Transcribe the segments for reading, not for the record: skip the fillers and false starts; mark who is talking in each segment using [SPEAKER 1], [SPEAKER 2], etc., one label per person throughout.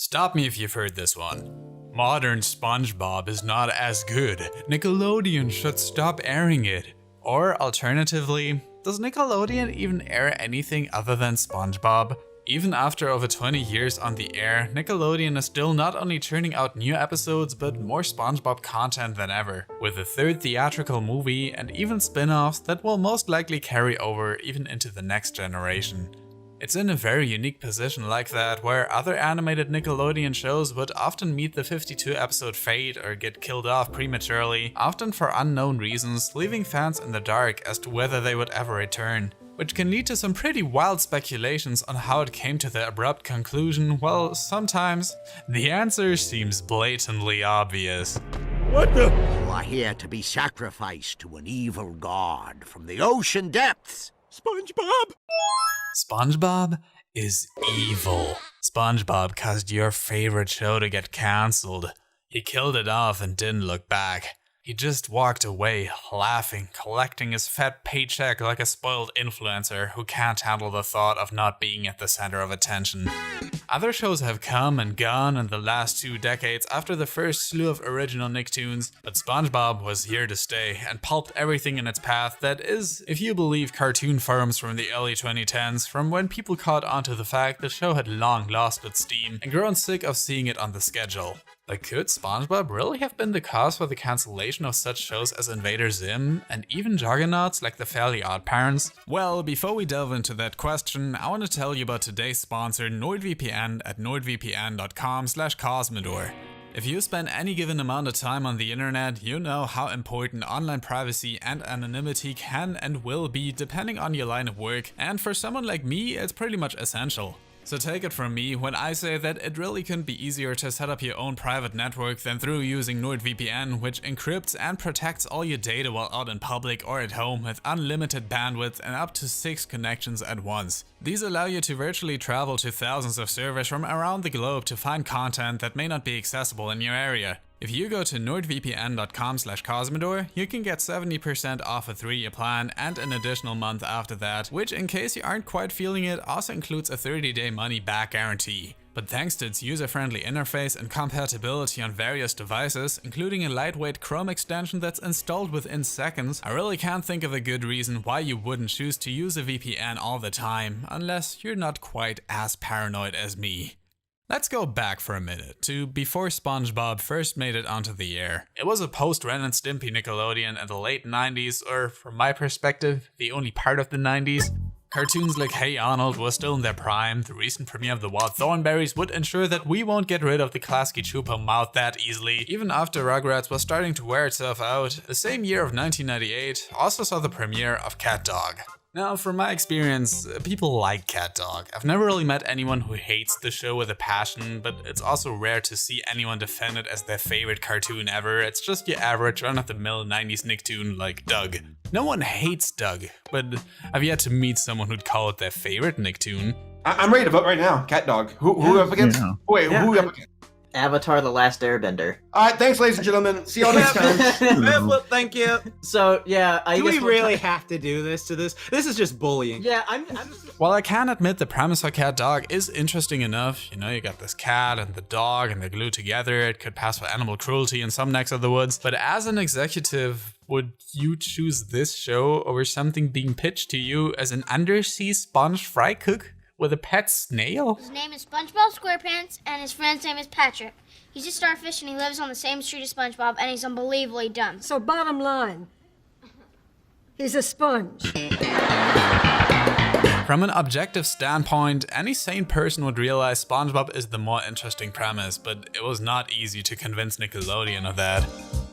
[SPEAKER 1] Stop me if you've heard this one. Modern SpongeBob is not as good. Nickelodeon should stop airing it. Or alternatively, does Nickelodeon even air anything other than SpongeBob? Even after over 20 years on the air, Nickelodeon is still not only churning out new episodes but more SpongeBob content than ever, with a third theatrical movie and even spin-offs that will most likely carry over even into the next generation. It's in a very unique position like that, where other animated Nickelodeon shows would often meet the 52 episode fate or get killed off prematurely, often for unknown reasons, leaving fans in the dark as to whether they would ever return. Which can lead to some pretty wild speculations on how it came to the abrupt conclusion. Well, sometimes the answer seems blatantly obvious.
[SPEAKER 2] What the? You are here to be sacrificed to an evil god from the ocean depths. SpongeBob?
[SPEAKER 1] SpongeBob is evil. SpongeBob caused your favorite show to get cancelled. He killed it off and didn't look back. He just walked away, laughing, collecting his fat paycheck like a spoiled influencer who can't handle the thought of not being at the center of attention. Other shows have come and gone in the last 2 decades after the first slew of original Nicktoons, but SpongeBob was here to stay and pulped everything in its path that is, if you believe cartoon forums from the early 2010s, from when people caught on to the fact the show had long lost its steam and grown sick of seeing it on the schedule. But could SpongeBob really have been the cause for the cancellation of such shows as Invader Zim and even juggernauts like the Fairly OddParents? Well, before we delve into that question, I want to tell you about today's sponsor, NordVPN at nordvpn.com/Cosmodore. If you spend any given amount of time on the internet, you know how important online privacy and anonymity can and will be depending on your line of work, and for someone like me, it's pretty much essential. So take it from me when I say that it really couldn't be easier to set up your own private network than through using NordVPN, which encrypts and protects all your data while out in public or at home with unlimited bandwidth and up to 6 connections at once. These allow you to virtually travel to thousands of servers from around the globe to find content that may not be accessible in your area. If you go to nordvpn.com/Cosmodore, you can get 70% off a 3-year plan and an additional month after that, which, in case you aren't quite feeling it, also includes a 30-day money-back guarantee. But thanks to its user-friendly interface and compatibility on various devices, including a lightweight Chrome extension that's installed within seconds, I really can't think of a good reason why you wouldn't choose to use a VPN all the time, unless you're not quite as paranoid as me. Let's go back for a minute to before SpongeBob first made it onto the air. It was a post-Ren and Stimpy Nickelodeon in the late 90s, or from my perspective, the only part of the 90s. Cartoons like Hey Arnold were still in their prime. The recent premiere of The Wild Thornberrys would ensure that we won't get rid of the Klasky Csupo mouth that easily, even after Rugrats was starting to wear itself out. The same year of 1998 also saw the premiere of Cat Dog. Now, from my experience, people like Cat Dog. I've never really met anyone who hates the show with a passion, but it's also rare to see anyone defend it as their favorite cartoon ever. It's just your average run-of-the-mill 90s Nicktoon like Doug. No one hates Doug, but I've yet to meet someone who'd call it their favorite Nicktoon.
[SPEAKER 3] I'm ready to vote right now. Cat Dog. Who up against?
[SPEAKER 4] Yeah.
[SPEAKER 3] Wait, who up against?
[SPEAKER 5] Avatar: The Last Airbender.
[SPEAKER 3] All right, thanks, ladies and gentlemen. See y'all next time.
[SPEAKER 6] Thank you.
[SPEAKER 5] So yeah,
[SPEAKER 6] Do we really have to do this to this? This is just bullying.
[SPEAKER 5] Yeah, I'm
[SPEAKER 1] While I can admit the premise for Cat Dog is interesting enough, you know, you got this cat and the dog and they're glued together, it could pass for animal cruelty in some necks of the woods, but as an executive, would you choose this show over something being pitched to you as an undersea sponge fry cook with a pet snail?
[SPEAKER 7] His name is SpongeBob SquarePants, and his friend's name is Patrick. He's a starfish, and he lives on the same street as SpongeBob, and he's unbelievably dumb.
[SPEAKER 8] So bottom line, he's a sponge.
[SPEAKER 1] From an objective standpoint, any sane person would realize SpongeBob is the more interesting premise, but it was not easy to convince Nickelodeon of that.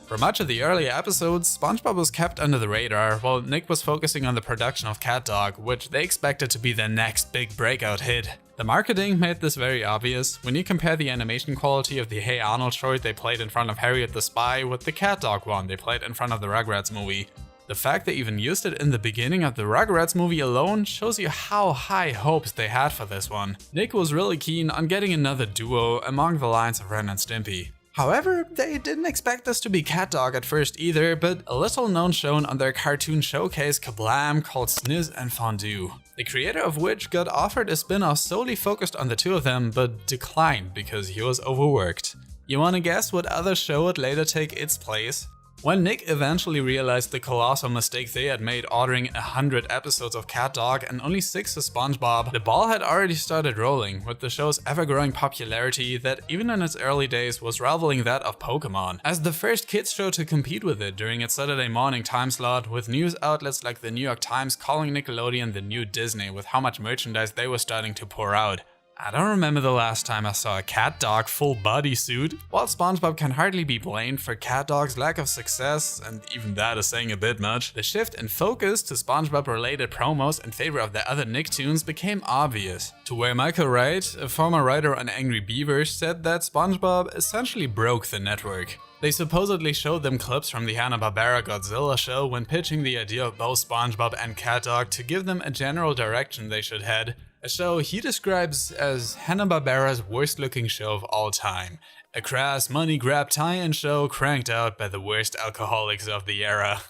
[SPEAKER 1] For much of the earlier episodes, SpongeBob was kept under the radar, while Nick was focusing on the production of Cat Dog, which they expected to be their next big breakout hit. The marketing made this very obvious. When you compare the animation quality of the Hey Arnold short they played in front of Harriet the Spy with the Cat Dog one they played in front of the Rugrats movie. The fact they even used it in the beginning of the Rugrats movie alone shows you how high hopes they had for this one. Nick was really keen on getting another duo among the lines of Ren and Stimpy. However, they didn't expect this to be CatDog at first either, but a little known show on their cartoon showcase Kablam called Sniz and Fondue, the creator of which got offered a spin-off solely focused on the two of them, but declined because he was overworked. You wanna guess what other show would later take its place? When Nick eventually realized the colossal mistake they had made ordering 100 episodes of CatDog and only 6 of SpongeBob, the ball had already started rolling, with the show's ever-growing popularity that even in its early days was rivaling that of Pokemon, as the first kids show to compete with it during its Saturday morning time slot, with news outlets like the New York Times calling Nickelodeon the new Disney with how much merchandise they were starting to pour out. I don't remember the last time I saw a CatDog full bodysuit. While SpongeBob can hardly be blamed for CatDog's lack of success, and even that is saying a bit much, the shift in focus to SpongeBob-related promos in favor of the other Nicktoons became obvious, to where Michael Wright, a former writer on Angry Beavers, said that SpongeBob essentially broke the network. They supposedly showed them clips from the Hanna-Barbera Godzilla show when pitching the idea of both SpongeBob and CatDog to give them a general direction they should head. A show he describes as Hanna-Barbera's worst-looking show of all time. A crass, money-grab tie-in show cranked out by the worst alcoholics of the era.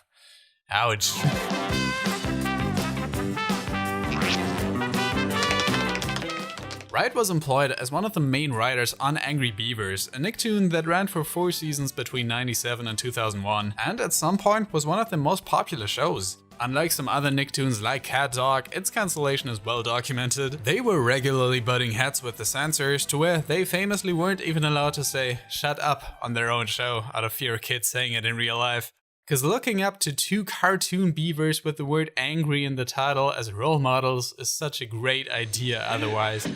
[SPEAKER 1] Ouch. Wright was employed as one of the main writers on Angry Beavers, a Nicktoon that ran for 4 seasons between 1997 and 2001, and at some point was one of the most popular shows. Unlike some other Nicktoons like CatDog, its cancellation is well documented. They were regularly butting heads with the censors, to where they famously weren't even allowed to say "shut up" on their own show out of fear of kids saying it in real life. Cause looking up to 2 cartoon beavers with the word angry in the title as role models is such a great idea otherwise.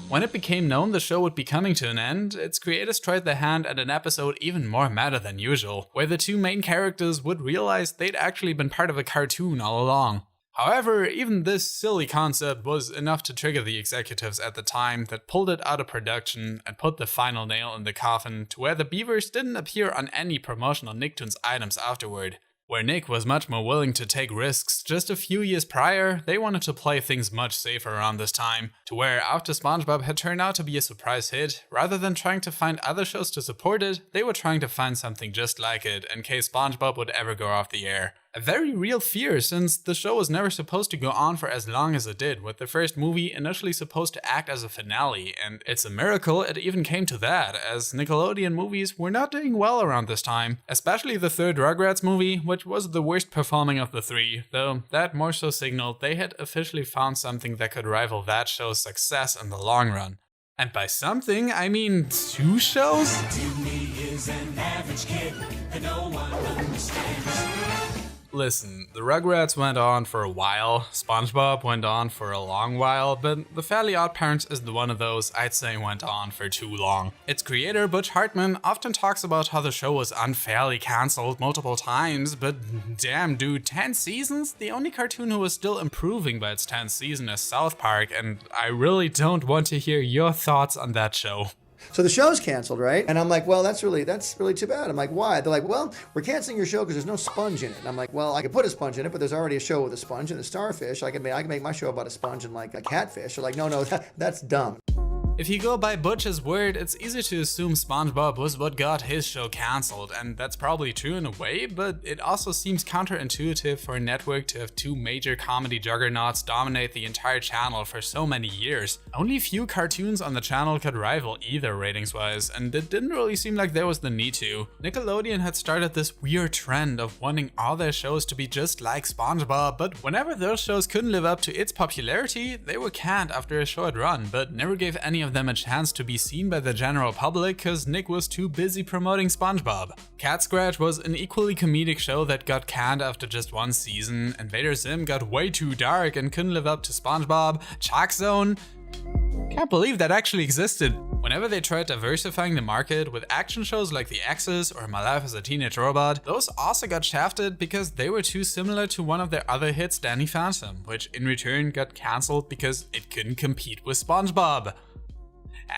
[SPEAKER 1] When it became known the show would be coming to an end, its creators tried their hand at an episode even more meta than usual, where the 2 main characters would realize they'd actually been part of a cartoon all along. However, even this silly concept was enough to trigger the executives at the time that pulled it out of production and put the final nail in the coffin to where the beavers didn't appear on any promotional Nicktoons items afterward. Where Nick was much more willing to take risks just a few years prior, they wanted to play things much safer around this time, to where after SpongeBob had turned out to be a surprise hit, rather than trying to find other shows to support it, they were trying to find something just like it in case SpongeBob would ever go off the air. A very real fear, since the show was never supposed to go on for as long as it did, with the first movie initially supposed to act as a finale, and it's a miracle it even came to that, as Nickelodeon movies were not doing well around this time, especially the third Rugrats movie, which was the worst performing of the 3, though that more so signaled they had officially found something that could rival that show's success in the long run. And by something, I mean 2 shows? Disney is an average kid that no one understands. Listen, the Rugrats went on for a while, SpongeBob went on for a long while, but The Fairly OddParents is the one of those I'd say went on for too long. Its creator, Butch Hartman, often talks about how the show was unfairly cancelled multiple times, but damn dude, 10 seasons? The only cartoon who was still improving by its 10th season is South Park, and I really don't want to hear your thoughts on that show.
[SPEAKER 4] So the show's canceled, right? And I'm like, well, that's really too bad. I'm like, why? They're like, well, we're canceling your show because there's no sponge in it. And I'm like, well, I could put a sponge in it, but there's already a show with a sponge and a starfish. I can make my show about a sponge and like a catfish. They're like, no, that's dumb.
[SPEAKER 1] If you go by Butch's word, it's easy to assume SpongeBob was what got his show cancelled, and that's probably true in a way, but it also seems counterintuitive for a network to have 2 major comedy juggernauts dominate the entire channel for so many years. Only few cartoons on the channel could rival either ratings-wise, and it didn't really seem like there was the need to. Nickelodeon had started this weird trend of wanting all their shows to be just like SpongeBob, but whenever those shows couldn't live up to its popularity, they were canned after a short run, but never gave any of them a chance to be seen by the general public cause Nick was too busy promoting SpongeBob. Cat Scratch was an equally comedic show that got canned after just 1 season, Invader Zim got way too dark and couldn't live up to SpongeBob, Chalk Zone. Can't believe that actually existed. Whenever they tried diversifying the market with action shows like The X's or My Life as a Teenage Robot, those also got shafted because they were too similar to one of their other hits, Danny Phantom, which in return got cancelled because it couldn't compete with SpongeBob.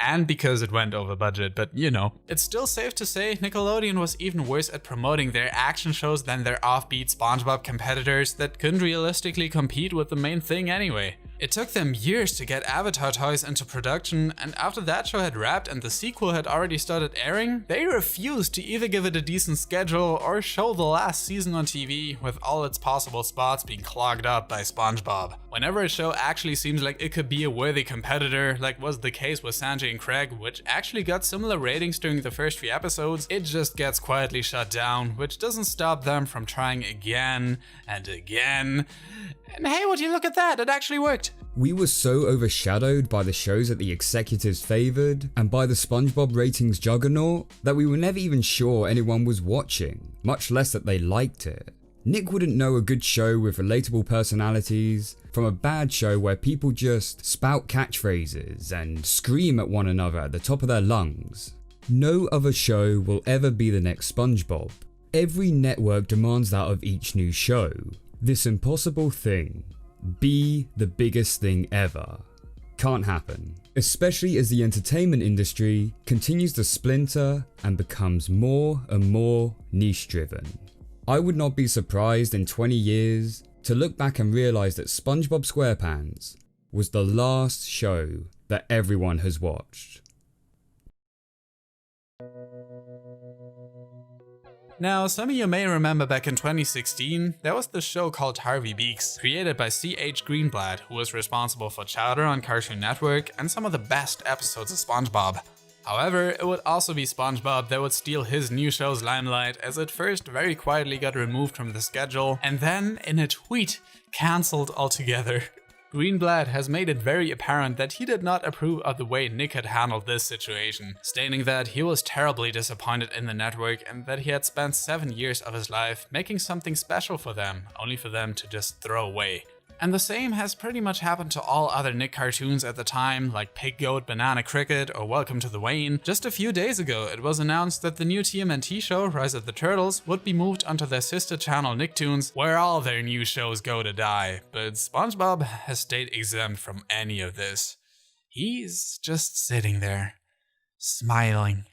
[SPEAKER 1] And because it went over budget, but you know. It's still safe to say Nickelodeon was even worse at promoting their action shows than their offbeat SpongeBob competitors that couldn't realistically compete with the main thing anyway. It took them years to get Avatar toys into production, and after that show had wrapped and the sequel had already started airing, they refused to either give it a decent schedule or show the last season on TV with all its possible spots being clogged up by SpongeBob. Whenever a show actually seems like it could be a worthy competitor, like was the case with Sanjay and Craig, which actually got similar ratings during the first few episodes, it just gets quietly shut down, which doesn't stop them from trying again and again. And hey, would you look at that, it actually worked.
[SPEAKER 9] We were so overshadowed by the shows that the executives favoured and by the SpongeBob ratings juggernaut that we were never even sure anyone was watching, much less that they liked it. Nick wouldn't know a good show with relatable personalities from a bad show where people just spout catchphrases and scream at one another at the top of their lungs. No other show will ever be the next SpongeBob. Every network demands that of each new show. This impossible thing, be the biggest thing ever, can't happen. Especially as the entertainment industry continues to splinter and becomes more and more niche driven. I would not be surprised in 20 years to look back and realise that SpongeBob SquarePants was the last show that everyone has watched.
[SPEAKER 1] Now, some of you may remember back in 2016, there was this show called Harvey Beaks, created by C.H. Greenblatt, who was responsible for Chowder on Cartoon Network and some of the best episodes of SpongeBob. However, it would also be SpongeBob that would steal his new show's limelight, as it first very quietly got removed from the schedule, and then, in a tweet, cancelled altogether. Greenblatt has made it very apparent that he did not approve of the way Nick had handled this situation, stating that he was terribly disappointed in the network and that he had spent 7 years of his life making something special for them, only for them to just throw away. And the same has pretty much happened to all other Nick cartoons at the time, like Pig Goat, Banana Cricket, or Welcome to the Wayne. Just a few days ago, it was announced that the new TMNT show, Rise of the Turtles, would be moved onto their sister channel Nicktoons, where all their new shows go to die. But SpongeBob has stayed exempt from any of this. He's just sitting there, smiling,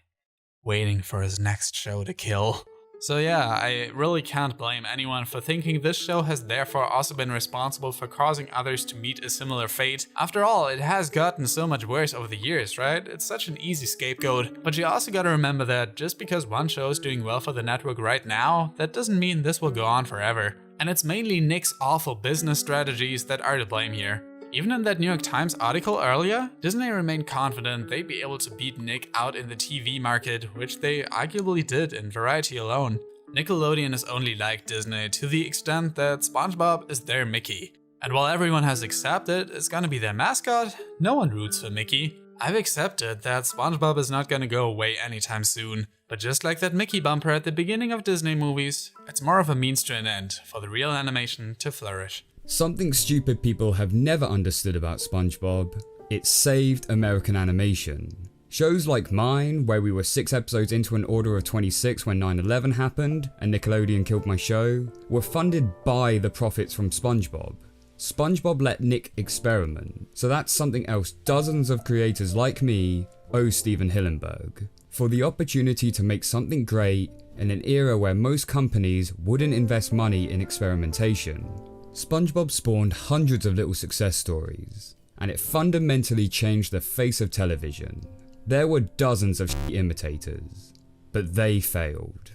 [SPEAKER 1] waiting for his next show to kill. So yeah, I really can't blame anyone for thinking this show has therefore also been responsible for causing others to meet a similar fate. After all, it has gotten so much worse over the years, right? It's such an easy scapegoat. But you also gotta remember that just because one show is doing well for the network right now, that doesn't mean this will go on forever. And it's mainly Nick's awful business strategies that are to blame here. Even in that New York Times article earlier, Disney remained confident they'd be able to beat Nick out in the TV market, which they arguably did in Variety alone. Nickelodeon is only like Disney to the extent that SpongeBob is their Mickey. And while everyone has accepted it's gonna be their mascot, no one roots for Mickey. I've accepted that SpongeBob is not gonna go away anytime soon, but just like that Mickey bumper at the beginning of Disney movies, it's more of a means to an end for the real animation to flourish.
[SPEAKER 9] Something stupid people have never understood about SpongeBob, it saved American animation. Shows like mine, where we were 6 episodes into an order of 26 when 9/11 happened and Nickelodeon killed my show, were funded by the profits from SpongeBob. SpongeBob let Nick experiment, so that's something else dozens of creators like me owe Steven Hillenburg. For the opportunity to make something great in an era where most companies wouldn't invest money in experimentation. SpongeBob spawned hundreds of little success stories, and it fundamentally changed the face of television. There were dozens of imitators, but they failed.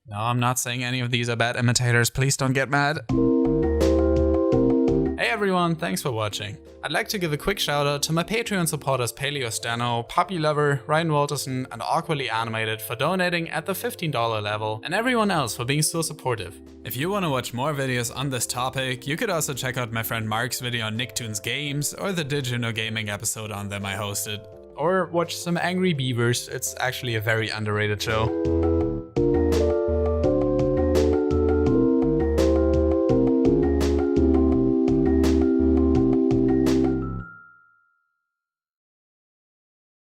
[SPEAKER 1] No, I'm not saying any of these are bad imitators, please don't get mad. Hey everyone, thanks for watching. I'd like to give a quick shout out to my Patreon supporters Paleo Stano, Poppy Lover, Ryan Walterson, and Awkwardly Animated for donating at the $15 level, and everyone else for being so supportive. If you want to watch more videos on this topic, you could also check out my friend Mark's video on Nicktoons Games, or the Did You Know Gaming episode on them I hosted. Or watch some Angry Beavers, it's actually a very underrated show.